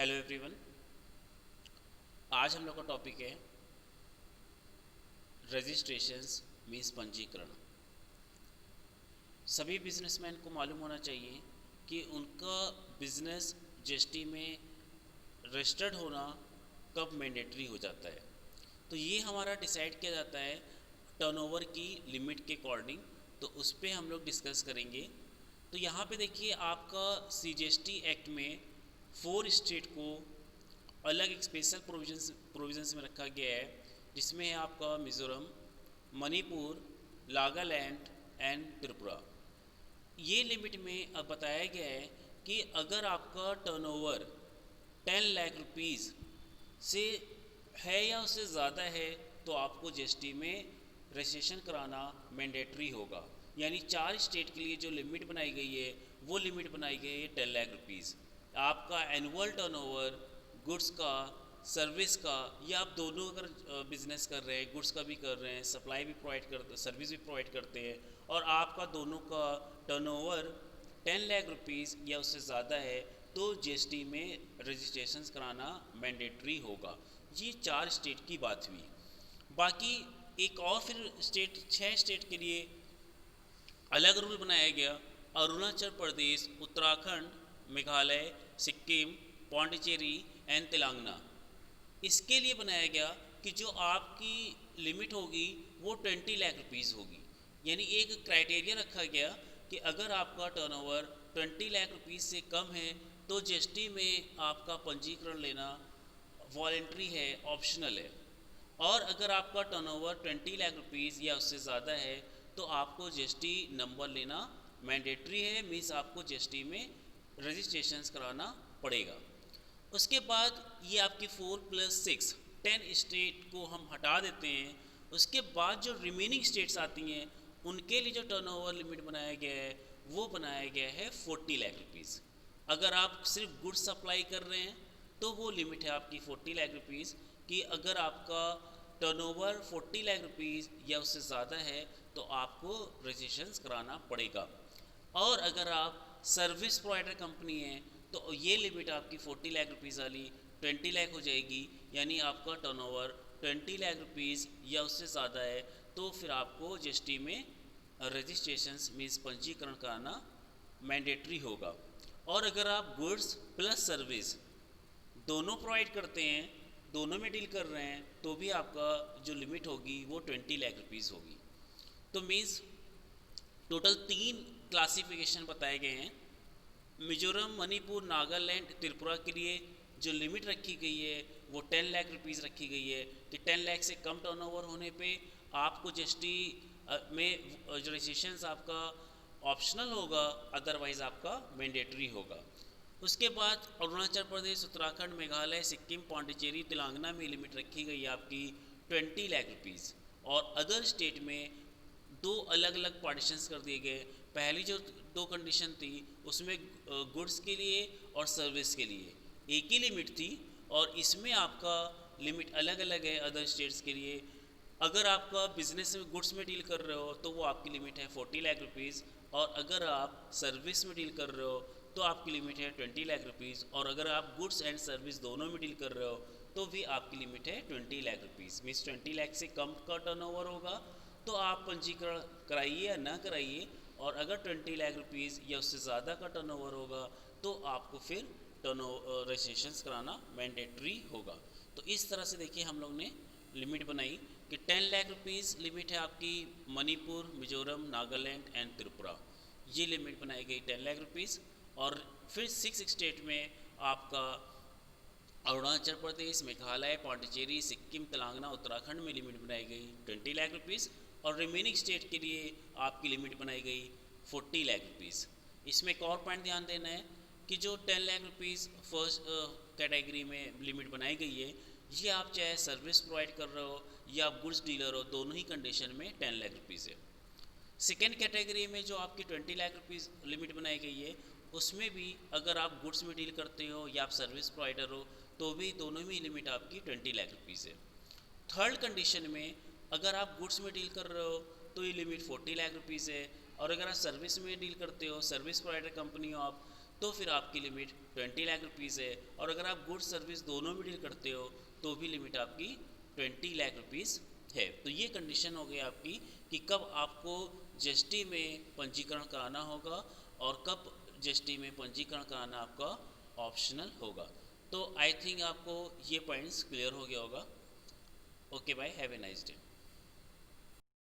Hello everyone. आज हम लोग का टॉपिक है रजिस्ट्रेशंस मीन्स पंजीकरण। सभी बिजनेसमैन को मालूम होना चाहिए कि उनका बिजनेस जीएसटी में रजिस्टर्ड होना कब मैंडेटरी हो जाता है। तो ये हमारा डिसाइड किया जाता है टर्नओवर की लिमिट के अकॉर्डिंग। तो उस पर हम लोग डिस्कस करेंगे। तो यहाँ पे देखिए आपका सीजीएसटी एक्ट में 4 स्टेट को अलग एक स्पेशल प्रोविजंस में रखा गया है, जिसमें है आपका मिज़ोरम, मणिपुर, नागालैंड एंड त्रिपुरा। ये लिमिट में अब बताया गया है कि अगर आपका टर्नओवर 10 लाख रुपीज़ से है या उससे ज़्यादा है तो आपको जीएसटी में रजिस्ट्रेशन कराना मैंडेटरी होगा। यानी 4 स्टेट के लिए जो लिमिट बनाई गई है वो लिमिट बनाई गई है 10 लाख रुपीज़। आपका एनुअल टर्नओवर गुड्स का, सर्विस का, या आप दोनों अगर बिजनेस कर रहे हैं, गुड्स का भी कर रहे हैं, सप्लाई भी प्रोवाइड करते, सर्विस भी प्रोवाइड करते हैं, और आपका दोनों का टर्नओवर 10 लाख रुपीज़ या उससे ज़्यादा है तो जीएसटी में रजिस्ट्रेशन कराना मैंडेटरी होगा। ये 4 स्टेट की बात हुई। बाकी एक और फिर स्टेट 6 स्टेट के लिए अलग रूल बनाया गया। अरुणाचल प्रदेश, उत्तराखंड, मेघालय, सिक्किम, पौंडीचेरी एंड तेलंगाना। इसके लिए बनाया गया कि जो आपकी लिमिट होगी वो 20 लाख रुपीज़ होगी। यानी एक क्राइटेरिया रखा गया कि अगर आपका टर्नओवर 20 लाख रुपीज़ से कम है तो जीएसटी में आपका पंजीकरण लेना वॉलेंट्री है, ऑप्शनल है। और अगर आपका टर्नओवर 20 लाख रुपीज़ या उससे ज़्यादा है तो आपको जीएसटी नंबर लेना मैंडेटरी है, मीन्स आपको जीएसटी में रजिस्ट्रेशन कराना पड़ेगा। उसके बाद ये आपकी 4+6 10 स्टेट को हम हटा देते हैं। उसके बाद जो रिमेनिंग स्टेट्स आती हैं उनके लिए जो टर्नओवर लिमिट बनाया गया है वो बनाया गया है 40 लाख रुपीज़। अगर आप सिर्फ गुड्स सप्लाई कर रहे हैं तो वो लिमिट है आपकी 40 लाख रुपीज़ कि अगर आपका टर्नओवर 40 लाख रुपीज़ या उससे ज़्यादा है तो आपको रजिस्ट्रेशन कराना पड़ेगा। और अगर आप सर्विस प्रोवाइडर कंपनी है तो ये लिमिट आपकी 40 लाख रुपीज़ वाली 20 लाख हो जाएगी। यानी आपका टर्नओवर 20 लाख रुपीज़ या उससे ज़्यादा है तो फिर आपको जीएसटी में रजिस्ट्रेशन मीन्स पंजीकरण कराना मैंडेटरी होगा। और अगर आप गुड्स प्लस सर्विस दोनों प्रोवाइड करते हैं, दोनों में डील कर रहे हैं, तो भी आपका जो लिमिट होगी वो 20 लाख रुपीज़ होगी। तो मीन्स टोटल 3 क्लासिफिकेशन बताए गए हैं। मिजोरम, मणिपुर, नागालैंड, त्रिपुरा के लिए जो लिमिट रखी गई है वो 10 लाख रुपीज़ रखी गई है कि 10 लाख से कम टर्नओवर होने पे आपको जीएसटी में जो रजिस्ट्रेशन आपका ऑप्शनल होगा, अदरवाइज़ आपका मैंडेटरी होगा। उसके बाद अरुणाचल प्रदेश, उत्तराखंड, मेघालय, सिक्किम, पौंडीचेरी, तेलंगाना में लिमिट रखी गई है आपकी 20 लाख रुपीज़। और अदर स्टेट में 2 अलग अलग पार्टीशंस कर दिए गए। पहली जो 2 कंडीशन थी उसमें गुड्स के लिए और सर्विस के लिए एक ही लिमिट थी, और इसमें आपका लिमिट अलग अलग है अदर स्टेट्स के लिए। अगर आपका बिजनेस में गुड्स में डील कर रहे हो तो वो आपकी लिमिट है 40 लाख रुपीज़, और अगर आप सर्विस में डील कर रहे हो तो आपकी लिमिट है 20 लाख रुपीज़, और अगर आप गुड्स एंड सर्विस दोनों में डील कर रहे हो तो भी आपकी लिमिट है 20 लाख रुपीज़। मीन्स 20 लाख से कम का टर्नओवर होगा तो आप पंजीकरण कराइए या ना कराइए, और अगर 20 लाख रुपीज़ या उससे ज़्यादा का टर्नओवर होगा तो आपको फिर रजिस्ट्रेशन कराना मैंडेटरी होगा। तो इस तरह से देखिए हम लोग ने लिमिट बनाई कि 10 लाख रुपीज़ लिमिट है आपकी मणिपुर, मिजोरम, नागालैंड एंड त्रिपुरा। ये लिमिट बनाई गई 10 लाख रुपीज़। और फिर 6 स्टेट में आपका अरुणाचल प्रदेश, मेघालय, पौंडीचेरी, सिक्किम, तेलंगाना, उत्तराखंड में लिमिट बनाई गई 20 लाख रुपीज़, और रिमेनिंग स्टेट के लिए आपकी लिमिट बनाई गई 40 लाख रुपीज़। इसमें एक और पॉइंट ध्यान देना है कि जो 10 लाख रुपीज़ फर्स्ट कैटेगरी में लिमिट बनाई गई है, ये आप चाहे सर्विस प्रोवाइड कर रहे हो या आप गुड्स डीलर हो, दोनों ही कंडीशन में 10 लाख रुपीज़ है। सेकेंड कैटेगरी में जो आपकी 20 लाख रुपीज़ लिमिट बनाई गई है उसमें भी अगर आप गुड्स में डील करते हो या आप सर्विस प्रोवाइडर हो तो भी दोनों में लिमिट आपकी 20 लाख रुपीज़ है। थर्ड कंडीशन में अगर आप गुड्स में डील कर रहे हो तो ये लिमिट 40 लाख रुपीज़ है, और अगर आप सर्विस में डील करते हो, सर्विस प्रोवाइडर कंपनी हो आप, तो फिर आपकी लिमिट 20 लाख रुपीज़ है। और अगर आप गुड्स सर्विस दोनों में डील करते हो तो भी लिमिट आपकी 20 लाख रुपीज़ है। तो ये कंडीशन हो गई आपकी कि कब आपको जीएसटी में पंजीकरण कराना होगा और कब जीएसटी में पंजीकरण कराना आपका ऑप्शनल होगा। तो आई थिंक आपको ये पॉइंट्स क्लियर हो गया होगा। Okay bye, have a nice day.